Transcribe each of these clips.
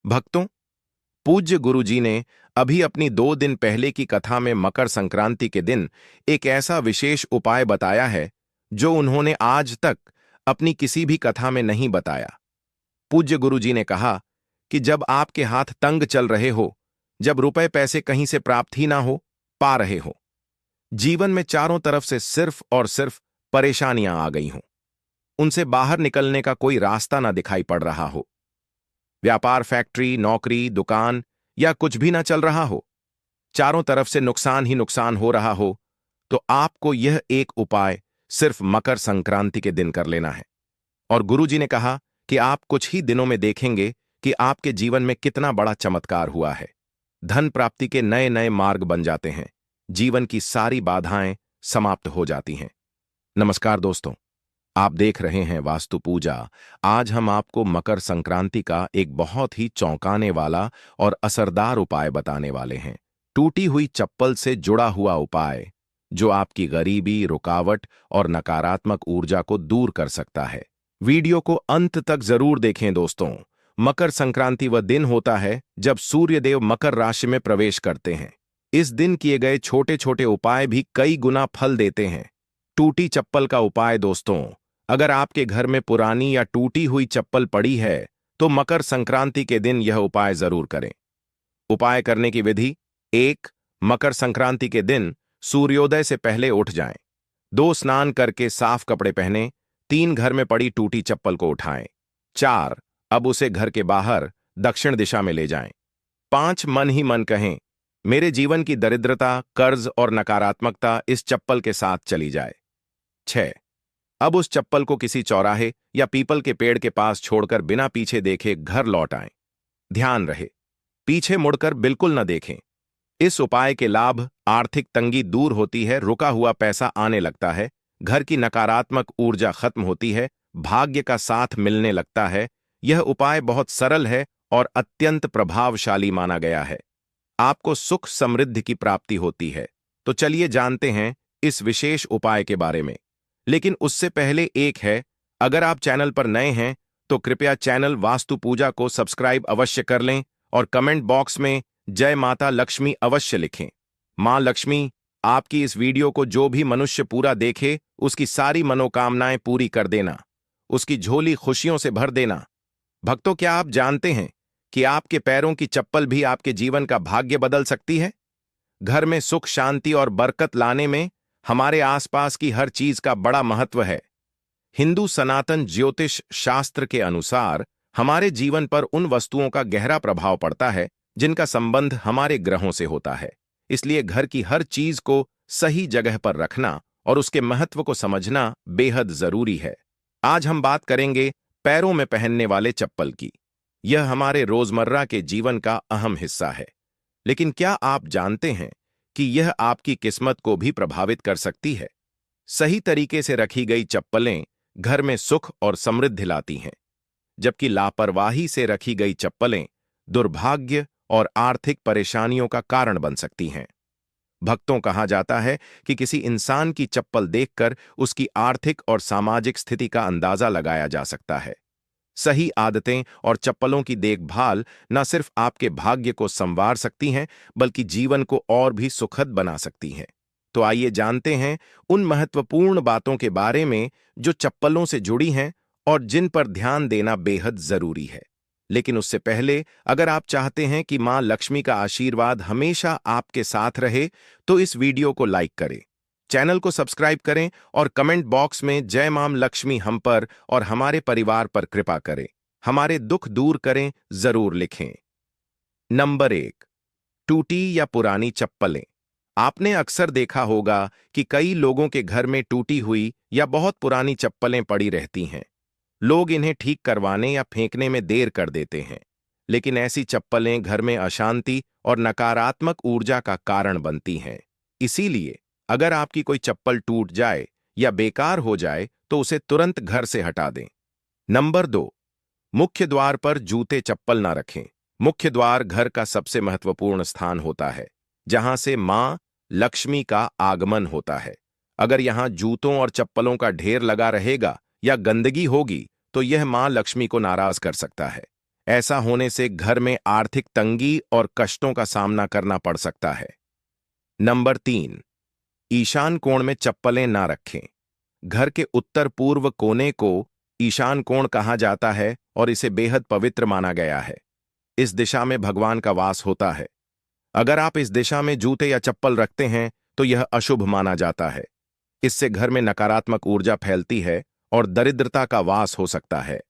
भक्तों, पूज्य गुरुजी ने अभी अपनी 2 दिन पहले की कथा में मकर संक्रांति के दिन एक ऐसा विशेष उपाय बताया है जो उन्होंने आज तक अपनी किसी भी कथा में नहीं बताया। पूज्य गुरुजी ने कहा कि जब आपके हाथ तंग चल रहे हो, जब रुपए पैसे कहीं से प्राप्त ही ना हो पा रहे हो, जीवन में चारों तरफ से सिर्फ और सिर्फ परेशानियां आ गई हों, उनसे बाहर निकलने का कोई रास्ता ना दिखाई पड़ रहा हो, व्यापार, फैक्ट्री, नौकरी, दुकान या कुछ भी ना चल रहा हो, चारों तरफ से नुकसान ही नुकसान हो रहा हो, तो आपको यह एक उपाय सिर्फ मकर संक्रांति के दिन कर लेना है। और गुरुजी ने कहा कि आप कुछ ही दिनों में देखेंगे कि आपके जीवन में कितना बड़ा चमत्कार हुआ है। धन प्राप्ति के नए नए मार्ग बन जाते हैं, जीवन की सारी बाधाएं समाप्त हो जाती हैं। नमस्कार दोस्तों, आप देख रहे हैं वास्तु पूजा। आज हम आपको मकर संक्रांति का एक बहुत ही चौंकाने वाला और असरदार उपाय बताने वाले हैं। टूटी हुई चप्पल से जुड़ा हुआ उपाय जो आपकी गरीबी, रुकावट और नकारात्मक ऊर्जा को दूर कर सकता है। वीडियो को अंत तक जरूर देखें दोस्तों। मकर संक्रांति वह दिन होता है जब सूर्यदेव मकर राशि में प्रवेश करते हैं। इस दिन किए गए छोटे छोटे उपाय भी कई गुना फल देते हैं। टूटी चप्पल का उपाय दोस्तों, अगर आपके घर में पुरानी या टूटी हुई चप्पल पड़ी है तो मकर संक्रांति के दिन यह उपाय जरूर करें। उपाय करने की विधि: 1. मकर संक्रांति के दिन सूर्योदय से पहले उठ जाएं। 2. स्नान करके साफ कपड़े पहनें। 3. घर में पड़ी टूटी चप्पल को उठाएं। 4. अब उसे घर के बाहर दक्षिण दिशा में ले जाएं। 5. मन ही मन कहें, मेरे जीवन की दरिद्रता, कर्ज और नकारात्मकता इस चप्पल के साथ चली जाए। 6. अब उस चप्पल को किसी चौराहे या पीपल के पेड़ के पास छोड़कर बिना पीछे देखे घर लौट आएं। ध्यान रहे, पीछे मुड़कर बिल्कुल न देखें। इस उपाय के लाभ: आर्थिक तंगी दूर होती है, रुका हुआ पैसा आने लगता है, घर की नकारात्मक ऊर्जा खत्म होती है, भाग्य का साथ मिलने लगता है। यह उपाय बहुत सरल है और अत्यंत प्रभावशाली माना गया है। आपको सुख समृद्धि की प्राप्ति होती है। तो चलिए जानते हैं इस विशेष उपाय के बारे में। लेकिन उससे पहले एक है, अगर आप चैनल पर नए हैं तो कृपया चैनल वास्तु पूजा को सब्सक्राइब अवश्य कर लें और कमेंट बॉक्स में जय माता लक्ष्मी अवश्य लिखें। मां लक्ष्मी आपकी इस वीडियो को जो भी मनुष्य पूरा देखे उसकी सारी मनोकामनाएं पूरी कर देना, उसकी झोली खुशियों से भर देना। भक्तों, क्या आप जानते हैं कि आपके पैरों की चप्पल भी आपके जीवन का भाग्य बदल सकती है? घर में सुख, शांति और बरकत लाने में हमारे आसपास की हर चीज का बड़ा महत्व है। हिंदू सनातन ज्योतिष शास्त्र के अनुसार हमारे जीवन पर उन वस्तुओं का गहरा प्रभाव पड़ता है जिनका संबंध हमारे ग्रहों से होता है। इसलिए घर की हर चीज को सही जगह पर रखना और उसके महत्व को समझना बेहद जरूरी है। आज हम बात करेंगे पैरों में पहनने वाले चप्पल की। यह हमारे रोजमर्रा के जीवन का अहम हिस्सा है। लेकिन क्या आप जानते हैं कि यह आपकी किस्मत को भी प्रभावित कर सकती है? सही तरीके से रखी गई चप्पलें घर में सुख और समृद्धि लाती हैं, जबकि लापरवाही से रखी गई चप्पलें दुर्भाग्य और आर्थिक परेशानियों का कारण बन सकती हैं। भक्तों, कहा जाता है कि किसी इंसान की चप्पल देखकर उसकी आर्थिक और सामाजिक स्थिति का अंदाजा लगाया जा सकता है। सही आदतें और चप्पलों की देखभाल न सिर्फ आपके भाग्य को संवार सकती हैं, बल्कि जीवन को और भी सुखद बना सकती हैं। तो आइए जानते हैं उन महत्वपूर्ण बातों के बारे में जो चप्पलों से जुड़ी हैं और जिन पर ध्यान देना बेहद जरूरी है। लेकिन उससे पहले, अगर आप चाहते हैं कि मां लक्ष्मी का आशीर्वाद हमेशा आपके साथ रहे, तो इस वीडियो को लाइक करें, चैनल को सब्सक्राइब करें और कमेंट बॉक्स में जय मां लक्ष्मी हम पर और हमारे परिवार पर कृपा करें, हमारे दुख दूर करें, जरूर लिखें। नंबर 1, टूटी या पुरानी चप्पलें। आपने अक्सर देखा होगा कि कई लोगों के घर में टूटी हुई या बहुत पुरानी चप्पलें पड़ी रहती हैं। लोग इन्हें ठीक करवाने या फेंकने में देर कर देते हैं, लेकिन ऐसी चप्पलें घर में अशांति और नकारात्मक ऊर्जा का कारण बनती हैं। इसीलिए अगर आपकी कोई चप्पल टूट जाए या बेकार हो जाए तो उसे तुरंत घर से हटा दें। नंबर 2, मुख्य द्वार पर जूते चप्पल ना रखें। मुख्य द्वार घर का सबसे महत्वपूर्ण स्थान होता है, जहां से मां लक्ष्मी का आगमन होता है। अगर यहां जूतों और चप्पलों का ढेर लगा रहेगा या गंदगी होगी तो यह मां लक्ष्मी को नाराज कर सकता है। ऐसा होने से घर में आर्थिक तंगी और कष्टों का सामना करना पड़ सकता है। नंबर 3, ईशान कोण में चप्पलें ना रखें। घर के उत्तर पूर्व कोने को ईशान कोण कहा जाता है और इसे बेहद पवित्र माना गया है। इस दिशा में भगवान का वास होता है। अगर आप इस दिशा में जूते या चप्पल रखते हैं तो यह अशुभ माना जाता है। इससे घर में नकारात्मक ऊर्जा फैलती है और दरिद्रता का वास हो सकता है।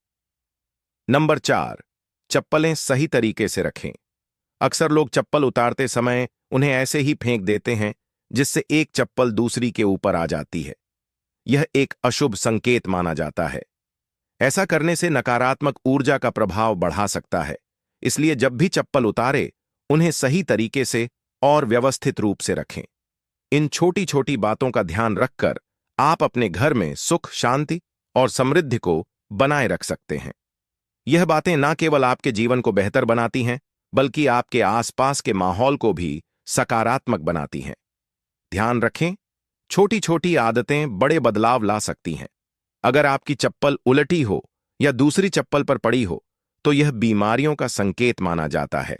नंबर 4, चप्पलें सही तरीके से रखें। अक्सर लोग चप्पल उतारते समय उन्हें ऐसे ही फेंक देते हैं, जिससे एक चप्पल दूसरी के ऊपर आ जाती है। यह एक अशुभ संकेत माना जाता है। ऐसा करने से नकारात्मक ऊर्जा का प्रभाव बढ़ा सकता है। इसलिए जब भी चप्पल उतारे, उन्हें सही तरीके से और व्यवस्थित रूप से रखें। इन छोटी छोटी बातों का ध्यान रखकर आप अपने घर में सुख, शांति और समृद्धि को बनाए रख सकते हैं। यह बातें न केवल आपके जीवन को बेहतर बनाती हैं, बल्कि आपके आसपास के माहौल को भी सकारात्मक बनाती हैं। ध्यान रखें, छोटी छोटी आदतें बड़े बदलाव ला सकती हैं। अगर आपकी चप्पल उलटी हो या दूसरी चप्पल पर पड़ी हो, तो यह बीमारियों का संकेत माना जाता है।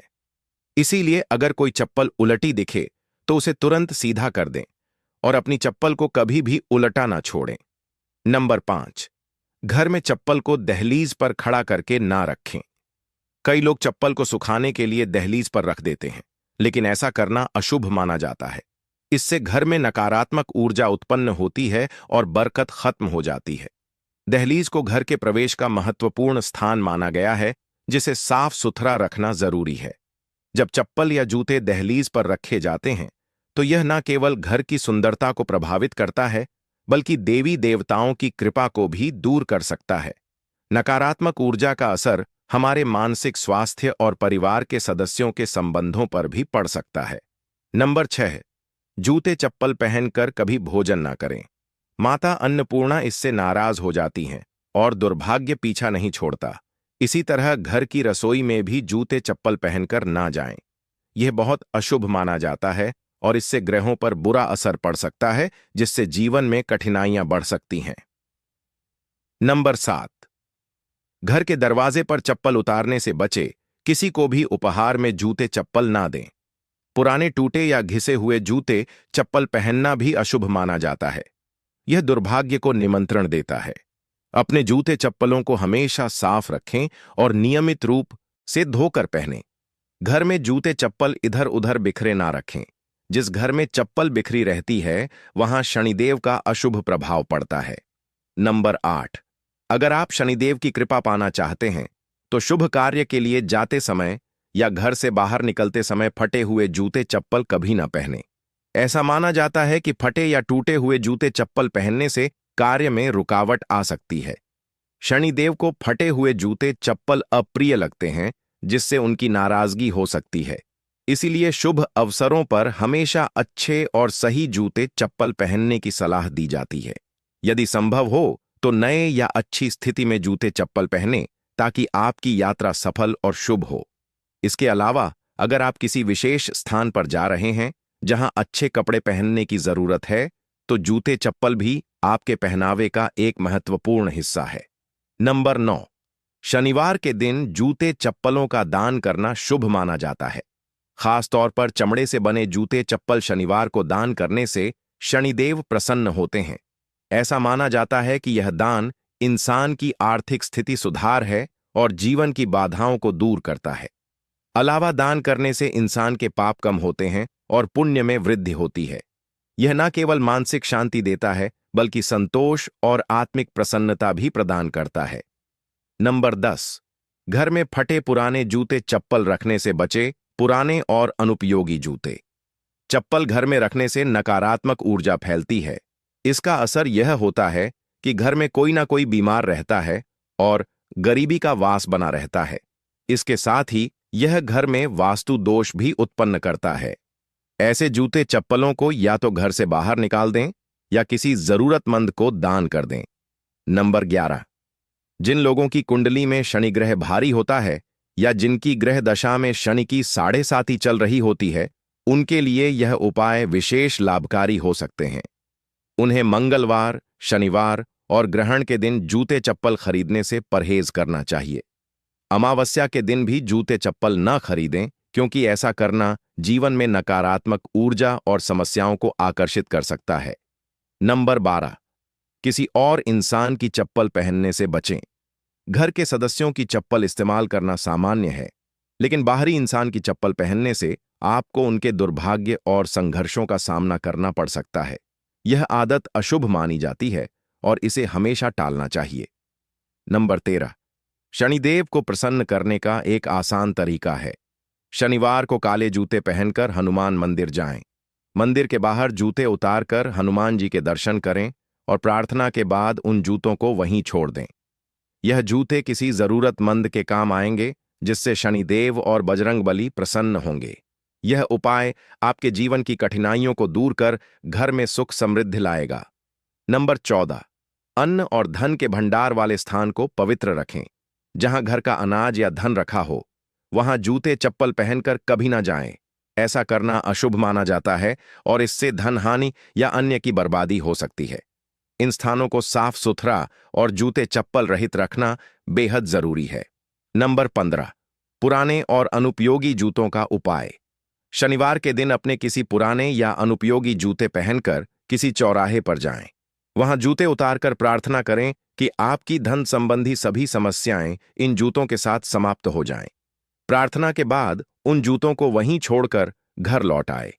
इसीलिए अगर कोई चप्पल उलटी दिखे तो उसे तुरंत सीधा कर दें और अपनी चप्पल को कभी भी उलटा ना छोड़ें। नंबर 5, घर में चप्पल को दहलीज पर खड़ा करके ना रखें। कई लोग चप्पल को सुखाने के लिए दहलीज पर रख देते हैं, लेकिन ऐसा करना अशुभ माना जाता है। इससे घर में नकारात्मक ऊर्जा उत्पन्न होती है और बरकत खत्म हो जाती है। दहलीज को घर के प्रवेश का महत्वपूर्ण स्थान माना गया है, जिसे साफ सुथरा रखना जरूरी है। जब चप्पल या जूते दहलीज पर रखे जाते हैं, तो यह न केवल घर की सुंदरता को प्रभावित करता है, बल्कि देवी देवताओं की कृपा को भी दूर कर सकता है। नकारात्मक ऊर्जा का असर हमारे मानसिक स्वास्थ्य और परिवार के सदस्यों के संबंधों पर भी पड़ सकता है। नंबर 6, जूते चप्पल पहनकर कभी भोजन ना करें। माता अन्नपूर्णा इससे नाराज हो जाती हैं और दुर्भाग्य पीछा नहीं छोड़ता। इसी तरह घर की रसोई में भी जूते चप्पल पहनकर ना जाएं। यह बहुत अशुभ माना जाता है और इससे ग्रहों पर बुरा असर पड़ सकता है, जिससे जीवन में कठिनाइयां बढ़ सकती हैं। नंबर 7, घर के दरवाजे पर चप्पल उतारने से बचे। किसी को भी उपहार में जूते चप्पल ना दें। पुराने टूटे या घिसे हुए जूते चप्पल पहनना भी अशुभ माना जाता है। यह दुर्भाग्य को निमंत्रण देता है। अपने जूते चप्पलों को हमेशा साफ रखें और नियमित रूप से धोकर पहनें। घर में जूते चप्पल इधर उधर बिखरे ना रखें। जिस घर में चप्पल बिखरी रहती है, वहां शनिदेव का अशुभ प्रभाव पड़ता है। नंबर 8, अगर आप शनिदेव की कृपा पाना चाहते हैं, तो शुभ कार्य के लिए जाते समय या घर से बाहर निकलते समय फटे हुए जूते चप्पल कभी ना पहनें। ऐसा माना जाता है कि फटे या टूटे हुए जूते चप्पल पहनने से कार्य में रुकावट आ सकती है। शनिदेव को फटे हुए जूते चप्पल अप्रिय लगते हैं, जिससे उनकी नाराजगी हो सकती है। इसीलिए शुभ अवसरों पर हमेशा अच्छे और सही जूते चप्पल पहनने की सलाह दी जाती है। यदि संभव हो तो नए या अच्छी स्थिति में जूते चप्पल पहनें, ताकि आपकी यात्रा सफल और शुभ हो। इसके अलावा अगर आप किसी विशेष स्थान पर जा रहे हैं जहां अच्छे कपड़े पहनने की जरूरत है, तो जूते चप्पल भी आपके पहनावे का एक महत्वपूर्ण हिस्सा है। नंबर 9, शनिवार के दिन जूते चप्पलों का दान करना शुभ माना जाता है। खास तौर पर चमड़े से बने जूते चप्पल शनिवार को दान करने से शनिदेव प्रसन्न होते हैं। ऐसा माना जाता है कि यह दान इंसान की आर्थिक स्थिति सुधार है और जीवन की बाधाओं को दूर करता है। अलावा दान करने से इंसान के पाप कम होते हैं और पुण्य में वृद्धि होती है। यह न केवल मानसिक शांति देता है, बल्कि संतोष और आत्मिक प्रसन्नता भी प्रदान करता है। नंबर 10, घर में फटे पुराने जूते चप्पल रखने से बचे। पुराने और अनुपयोगी जूते चप्पल घर में रखने से नकारात्मक ऊर्जा फैलती है। इसका असर यह होता है कि घर में कोई ना कोई बीमार रहता है और गरीबी का वास बना रहता है। इसके साथ ही यह घर में वास्तु दोष भी उत्पन्न करता है। ऐसे जूते चप्पलों को या तो घर से बाहर निकाल दें या किसी जरूरतमंद को दान कर दें। नंबर 11, जिन लोगों की कुंडली में शनि ग्रह भारी होता है या जिनकी ग्रह दशा में शनि की 7.5 चल रही होती है, उनके लिए यह उपाय विशेष लाभकारी हो सकते हैं। उन्हें मंगलवार, शनिवार और ग्रहण के दिन जूते चप्पल खरीदने से परहेज करना चाहिए। अमावस्या के दिन भी जूते चप्पल न खरीदें, क्योंकि ऐसा करना जीवन में नकारात्मक ऊर्जा और समस्याओं को आकर्षित कर सकता है। नंबर 12, किसी और इंसान की चप्पल पहनने से बचें। घर के सदस्यों की चप्पल इस्तेमाल करना सामान्य है, लेकिन बाहरी इंसान की चप्पल पहनने से आपको उनके दुर्भाग्य और संघर्षों का सामना करना पड़ सकता है। यह आदत अशुभ मानी जाती है और इसे हमेशा टालना चाहिए। नंबर 13, शनिदेव को प्रसन्न करने का एक आसान तरीका है। शनिवार को काले जूते पहनकर हनुमान मंदिर जाएं। मंदिर के बाहर जूते उतारकर हनुमान जी के दर्शन करें और प्रार्थना के बाद उन जूतों को वहीं छोड़ दें। यह जूते किसी जरूरतमंद के काम आएंगे, जिससे शनिदेव और बजरंगबली प्रसन्न होंगे। यह उपाय आपके जीवन की कठिनाइयों को दूर कर घर में सुख समृद्धि लाएगा। नंबर 14, अन्न और धन के भंडार वाले स्थान को पवित्र रखें। जहां घर का अनाज या धन रखा हो, वहां जूते चप्पल पहनकर कभी ना जाएं। ऐसा करना अशुभ माना जाता है और इससे धन हानि या अन्य की बर्बादी हो सकती है। इन स्थानों को साफ सुथरा और जूते चप्पल रहित रखना बेहद जरूरी है। नंबर 15, पुराने और अनुपयोगी जूतों का उपाय। शनिवार के दिन अपने किसी पुराने या अनुपयोगी जूते पहनकर किसी चौराहे पर जाएं। वहां जूते उतारकर प्रार्थना करें कि आपकी धन संबंधी सभी समस्याएं इन जूतों के साथ समाप्त हो जाएं। प्रार्थना के बाद उन जूतों को वहीं छोड़कर घर लौट आए।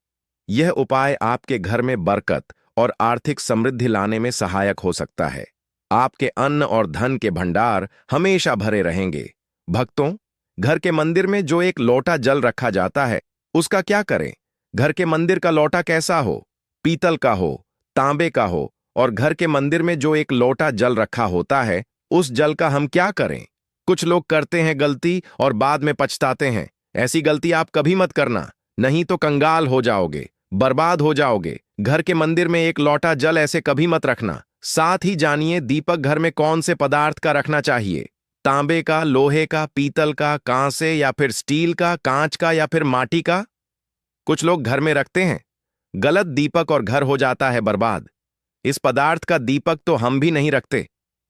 यह उपाय आपके घर में बरकत और आर्थिक समृद्धि लाने में सहायक हो सकता है। आपके अन्न और धन के भंडार हमेशा भरे रहेंगे। भक्तों, घर के मंदिर में जो एक लोटा जल रखा जाता है, उसका क्या करें? घर के मंदिर का लोटा कैसा हो? पीतल का हो, तांबे का हो, और घर के मंदिर में जो एक लोटा जल रखा होता है, उस जल का हम क्या करें? कुछ लोग करते हैं गलती और बाद में पछताते हैं। ऐसी गलती आप कभी मत करना, नहीं तो कंगाल हो जाओगे, बर्बाद हो जाओगे। घर के मंदिर में एक लोटा जल ऐसे कभी मत रखना। साथ ही जानिए दीपक घर में कौन से पदार्थ का रखना चाहिए। तांबे का, लोहे का, पीतल का, कांसे या फिर स्टील का, कांच का या फिर माटी का? कुछ लोग घर में रखते हैं गलत दीपक और घर हो जाता है बर्बाद। इस पदार्थ का दीपक तो हम भी नहीं रखते।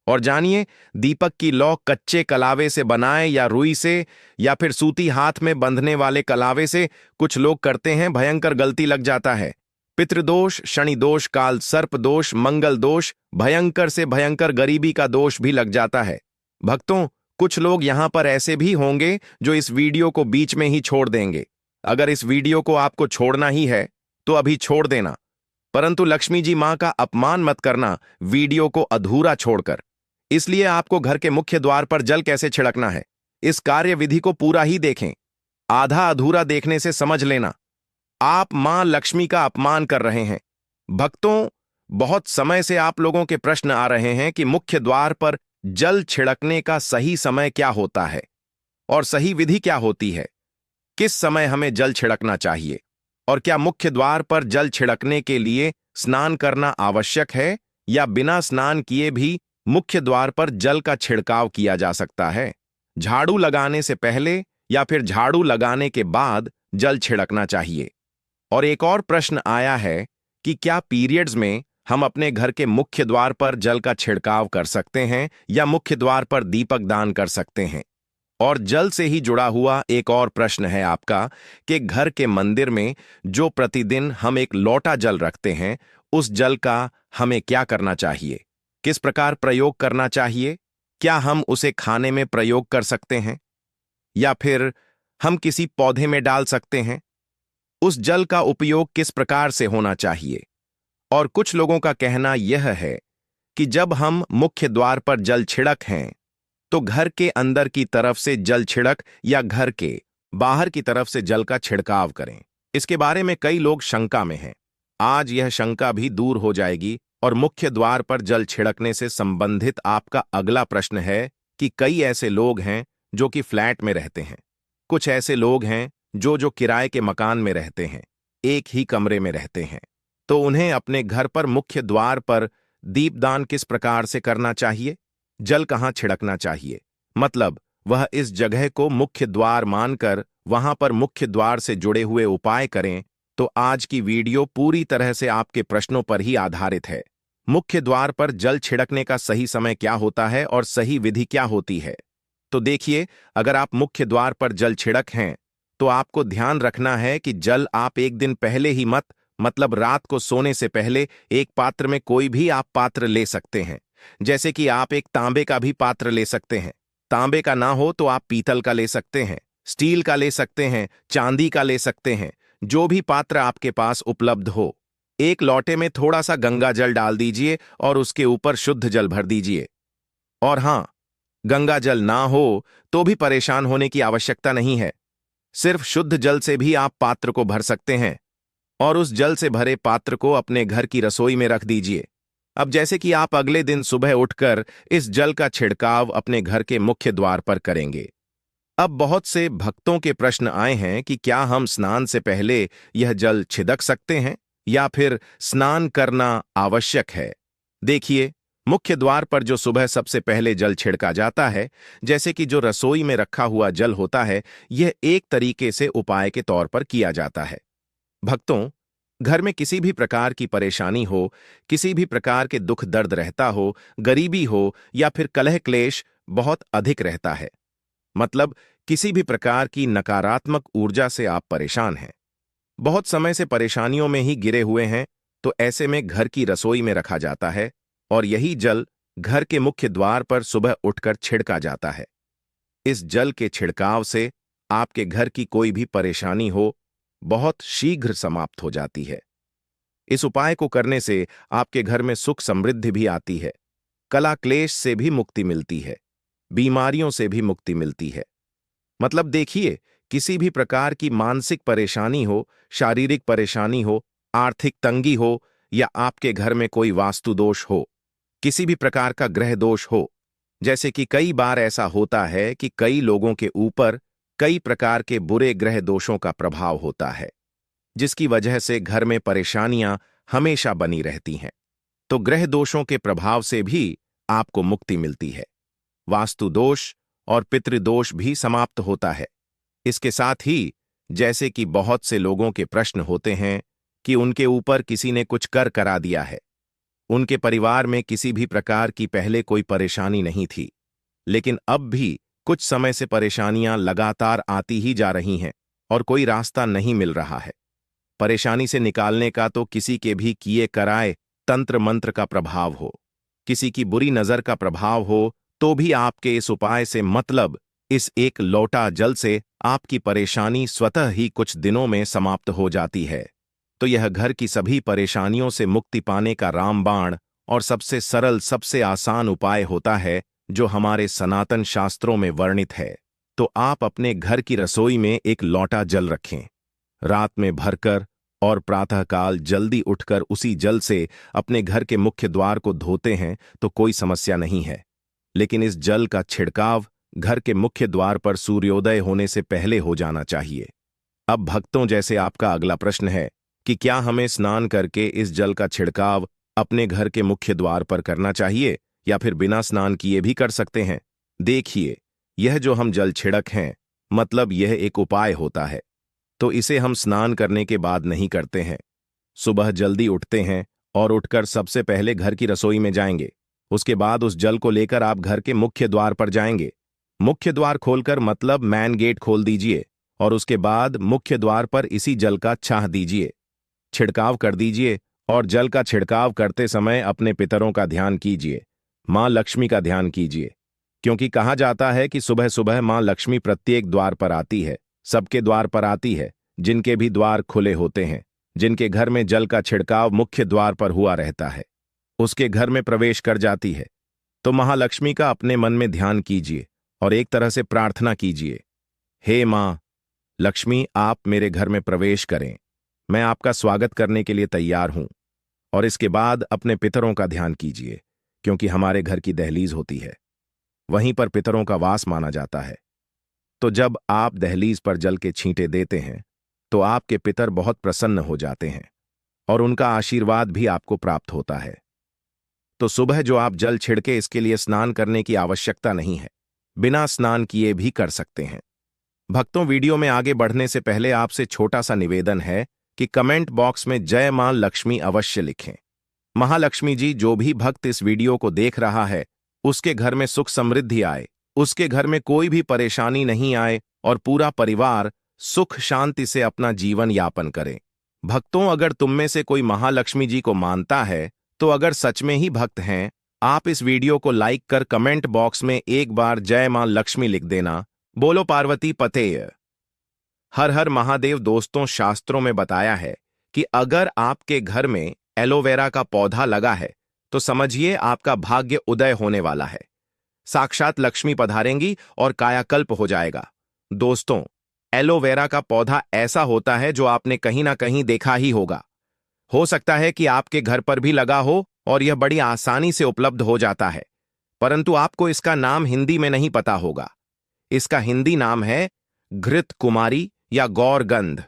और जानिए, दीपक की लौ कच्चे कलावे से बनाए या रुई से या फिर सूती हाथ में बंधने वाले कलावे से कुछ लोग करते हैं, भयंकर गलती लग जाता है। पितृदोष, शनि दोष, काल सर्प दोष, मंगल दोष, भयंकर से भयंकर गरीबी का दोष भी लग जाता है। भक्तों, कुछ लोग यहां पर ऐसे भी होंगे जो इस वीडियो को बीच में ही छोड़ देंगे। अगर इस वीडियो को आपको छोड़ना ही है तो अभी छोड़ देना, परंतु लक्ष्मी जी मां का अपमान मत करना वीडियो को अधूरा छोड़कर। इसलिए आपको घर के मुख्य द्वार पर जल कैसे छिड़कना है, इस कार्य विधि को पूरा ही देखें। आधा अधूरा देखने से समझ लेना आप मां लक्ष्मी का अपमान कर रहे हैं। भक्तों, बहुत समय से आप लोगों के प्रश्न आ रहे हैं कि मुख्य द्वार पर जल छिड़कने का सही समय क्या होता है और सही विधि क्या होती है। किस समय हमें जल छिड़कना चाहिए और क्या मुख्य द्वार पर जल छिड़कने के लिए स्नान करना आवश्यक है या बिना स्नान किए भी मुख्य द्वार पर जल का छिड़काव किया जा सकता है। झाड़ू लगाने से पहले या फिर झाड़ू लगाने के बाद जल छिड़कना चाहिए। और एक और प्रश्न आया है कि क्या पीरियड्स में हम अपने घर के मुख्य द्वार पर जल का छिड़काव कर सकते हैं या मुख्य द्वार पर दीपक दान कर सकते हैं। और जल से ही जुड़ा हुआ एक और प्रश्न है आपका कि घर के मंदिर में जो प्रतिदिन हम एक लोटा जल रखते हैं, उस जल का हमें क्या करना चाहिए, किस प्रकार प्रयोग करना चाहिए। क्या हम उसे खाने में प्रयोग कर सकते हैं या फिर हम किसी पौधे में डाल सकते हैं। उस जल का उपयोग किस प्रकार से होना चाहिए। और कुछ लोगों का कहना यह है कि जब हम मुख्य द्वार पर जल छिड़क हैं तो घर के अंदर की तरफ से जल छिड़क या घर के बाहर की तरफ से जल का छिड़काव करें। इसके बारे में कई लोग शंका में हैं। आज यह शंका भी दूर हो जाएगी और मुख्य द्वार पर जल छिड़कने से संबंधित आपका अगला प्रश्न है कि कई ऐसे लोग हैं जो कि फ्लैट में रहते हैं, कुछ ऐसे लोग हैं जो किराए के मकान में रहते हैं, एक ही कमरे में रहते हैं, तो उन्हें अपने घर पर मुख्य द्वार पर दीपदान किस प्रकार से करना चाहिए, जल कहाँ छिड़कना चाहिए। मतलब वह इस जगह को मुख्य द्वार मानकर वहां पर मुख्य द्वार से जुड़े हुए उपाय करें। तो आज की वीडियो पूरी तरह से आपके प्रश्नों पर ही आधारित है। मुख्य द्वार पर जल छिड़कने का सही समय क्या होता है और सही विधि क्या होती है। तो देखिए, अगर आप मुख्य द्वार पर जल छिड़क हैं तो आपको ध्यान रखना है कि जल आप एक दिन पहले ही मतलब रात को सोने से पहले एक पात्र में कोई भी आप पात्र ले सकते हैं। जैसे कि आप एक तांबे का भी पात्र ले सकते हैं। तांबे का ना हो तो आप पीतल का ले सकते हैं, स्टील का ले सकते हैं, चांदी का ले सकते हैं, जो भी पात्र आपके पास उपलब्ध हो। एक लोटे में थोड़ा सा गंगा जल डाल दीजिए और उसके ऊपर शुद्ध जल भर दीजिए। और हां, गंगा जल ना हो तो भी परेशान होने की आवश्यकता नहीं है। सिर्फ शुद्ध जल से भी आप पात्र को भर सकते हैं और उस जल से भरे पात्र को अपने घर की रसोई में रख दीजिए। अब जैसे कि आप अगले दिन सुबह उठकर इस जल का छिड़काव अपने घर के मुख्य द्वार पर करेंगे। अब बहुत से भक्तों के प्रश्न आए हैं कि क्या हम स्नान से पहले यह जल छिड़क सकते हैं या फिर स्नान करना आवश्यक है। देखिए, मुख्य द्वार पर जो सुबह सबसे पहले जल छिड़का जाता है, जैसे कि जो रसोई में रखा हुआ जल होता है, यह एक तरीके से उपाय के तौर पर किया जाता है। भक्तों, घर में किसी भी प्रकार की परेशानी हो, किसी भी प्रकार के दुख दर्द रहता हो, गरीबी हो या फिर कलह क्लेश बहुत अधिक रहता है, मतलब किसी भी प्रकार की नकारात्मक ऊर्जा से आप परेशान हैं, बहुत समय से परेशानियों में ही गिरे हुए हैं, तो ऐसे में घर की रसोई में रखा जाता है और यही जल घर के मुख्य द्वार पर सुबह उठकर छिड़का जाता है। इस जल के छिड़काव से आपके घर की कोई भी परेशानी हो बहुत शीघ्र समाप्त हो जाती है। इस उपाय को करने से आपके घर में सुख समृद्धि भी आती है, कला क्लेश से भी मुक्ति मिलती है, बीमारियों से भी मुक्ति मिलती है। मतलब देखिए, किसी भी प्रकार की मानसिक परेशानी हो, शारीरिक परेशानी हो, आर्थिक तंगी हो या आपके घर में कोई वास्तु दोष हो, किसी भी प्रकार का ग्रह दोष हो, जैसे कि कई बार ऐसा होता है कि कई लोगों के ऊपर कई प्रकार के बुरे ग्रह दोषों का प्रभाव होता है, जिसकी वजह से घर में परेशानियां हमेशा बनी रहती हैं। तो ग्रह दोषों के प्रभाव से भी आपको मुक्ति मिलती है। वास्तु दोष और पितृदोष भी समाप्त होता है। इसके साथ ही जैसे कि बहुत से लोगों के प्रश्न होते हैं कि उनके ऊपर किसी ने कुछ कर करा दिया है, उनके परिवार में किसी भी प्रकार की पहले कोई परेशानी नहीं थी, लेकिन अब भी कुछ समय से परेशानियां लगातार आती ही जा रही हैं और कोई रास्ता नहीं मिल रहा है। परेशानी से निकालने का तो किसी के भी किए कराए तंत्र मंत्र का प्रभाव हो, किसी की बुरी नजर का प्रभाव हो, तो भी आपके इस उपाय से मतलब इस एक लोटा जल से आपकी परेशानी स्वतः ही कुछ दिनों में समाप्त हो जाती है। तो यह घर की सभी परेशानियों से मुक्ति पाने का रामबाण और सबसे सरल, सबसे आसान उपाय होता है जो हमारे सनातन शास्त्रों में वर्णित है। तो आप अपने घर की रसोई में एक लोटा जल रखें, रात में भरकर और प्रातःकाल जल्दी उठकर उसी जल से अपने घर के मुख्य द्वार को धोते हैं तो कोई समस्या नहीं है। लेकिन इस जल का छिड़काव घर के मुख्य द्वार पर सूर्योदय होने से पहले हो जाना चाहिए। अब भक्तों, जैसे आपका अगला प्रश्न है कि क्या हमें स्नान करके इस जल का छिड़काव अपने घर के मुख्य द्वार पर करना चाहिए या फिर बिना स्नान किए भी कर सकते हैं। देखिए, यह जो हम जल छिड़क हैं, मतलब यह एक उपाय होता है, तो इसे हम स्नान करने के बाद नहीं करते हैं। सुबह जल्दी उठते हैं और उठकर सबसे पहले घर की रसोई में जाएंगे। उसके बाद उस जल को लेकर आप घर के मुख्य द्वार पर जाएंगे। मुख्य द्वार खोलकर मतलब मैन गेट खोल दीजिए और उसके बाद मुख्य द्वार पर इसी जल का छाह दीजिए, छिड़काव कर दीजिए और जल का छिड़काव करते समय अपने पितरों का ध्यान कीजिए, मां लक्ष्मी का ध्यान कीजिए, क्योंकि कहा जाता है कि सुबह सुबह मां लक्ष्मी प्रत्येक द्वार पर आती है, सबके द्वार पर आती है, जिनके भी द्वार खुले होते हैं, जिनके घर में जल का छिड़काव मुख्य द्वार पर हुआ रहता है, उसके घर में प्रवेश कर जाती है। तो महालक्ष्मी का अपने मन में ध्यान कीजिए और एक तरह से प्रार्थना कीजिए, हे मां लक्ष्मी, आप मेरे घर में प्रवेश करें, मैं आपका स्वागत करने के लिए तैयार हूं। और इसके बाद अपने पितरों का ध्यान कीजिए, क्योंकि हमारे घर की दहलीज होती है, वहीं पर पितरों का वास माना जाता है। तो जब आप दहलीज पर जल के छींटे देते हैं तो आपके पितर बहुत प्रसन्न हो जाते हैं और उनका आशीर्वाद भी आपको प्राप्त होता है। तो सुबह जो आप जल छिड़के, इसके लिए स्नान करने की आवश्यकता नहीं है, बिना स्नान किए भी कर सकते हैं। भक्तों, वीडियो में आगे बढ़ने से पहले आपसे छोटा सा निवेदन है कि कमेंट बॉक्स में जय मां लक्ष्मी अवश्य लिखें। महालक्ष्मी जी, जो भी भक्त इस वीडियो को देख रहा है उसके घर में सुख समृद्धि आए, उसके घर में कोई भी परेशानी नहीं आए और पूरा परिवार सुख शांति से अपना जीवन यापन करे। भक्तों, अगर तुम में से कोई महालक्ष्मी जी को मानता है, तो अगर सच में ही भक्त हैं, आप इस वीडियो को लाइक कर कमेंट बॉक्स में एक बार जय मां लक्ष्मी लिख देना। बोलो पार्वती पते। हर हर महादेव। दोस्तों, शास्त्रों में बताया है कि अगर आपके घर में एलोवेरा का पौधा लगा है तो समझिए आपका भाग्य उदय होने वाला है। साक्षात लक्ष्मी पधारेंगी और कायाकल्प हो जाएगा। दोस्तों, एलोवेरा का पौधा ऐसा होता है जो आपने कहीं ना कहीं देखा ही होगा। हो सकता है कि आपके घर पर भी लगा हो और यह बड़ी आसानी से उपलब्ध हो जाता है, परंतु आपको इसका नाम हिंदी में नहीं पता होगा। इसका हिंदी नाम है घृत कुमारी या गौरगंध।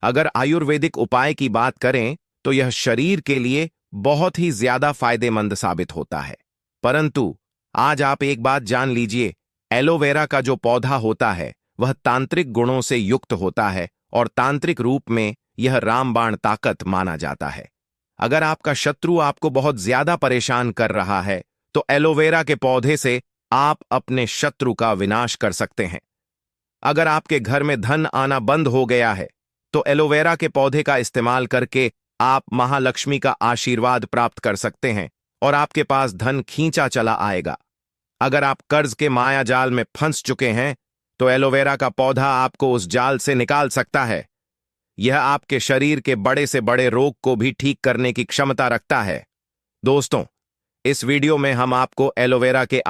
अगर आयुर्वेदिक उपाय की बात करें तो यह शरीर के लिए बहुत ही ज्यादा फायदेमंद साबित होता है। परंतु आज आप एक बात जान लीजिए, एलोवेरा का जो पौधा होता है वह तांत्रिक गुणों से युक्त होता है और तांत्रिक रूप में यह रामबाण ताकत माना जाता है। अगर आपका शत्रु आपको बहुत ज्यादा परेशान कर रहा है तो एलोवेरा के पौधे से आप अपने शत्रु का विनाश कर सकते हैं। अगर आपके घर में धन आना बंद हो गया है तो एलोवेरा के पौधे का इस्तेमाल करके आप महालक्ष्मी का आशीर्वाद प्राप्त कर सकते हैं और आपके पास धन खींचा चला आएगा। अगर आप कर्ज के माया जाल में फंस चुके हैं तो एलोवेरा का पौधा आपको उस जाल से निकाल सकता है। यह आपके शरीर के बड़े से बड़े रोग को भी ठीक करने की क्षमता रखता है। दोस्तों, इस वीडियो में हम आपको एलोवेरा के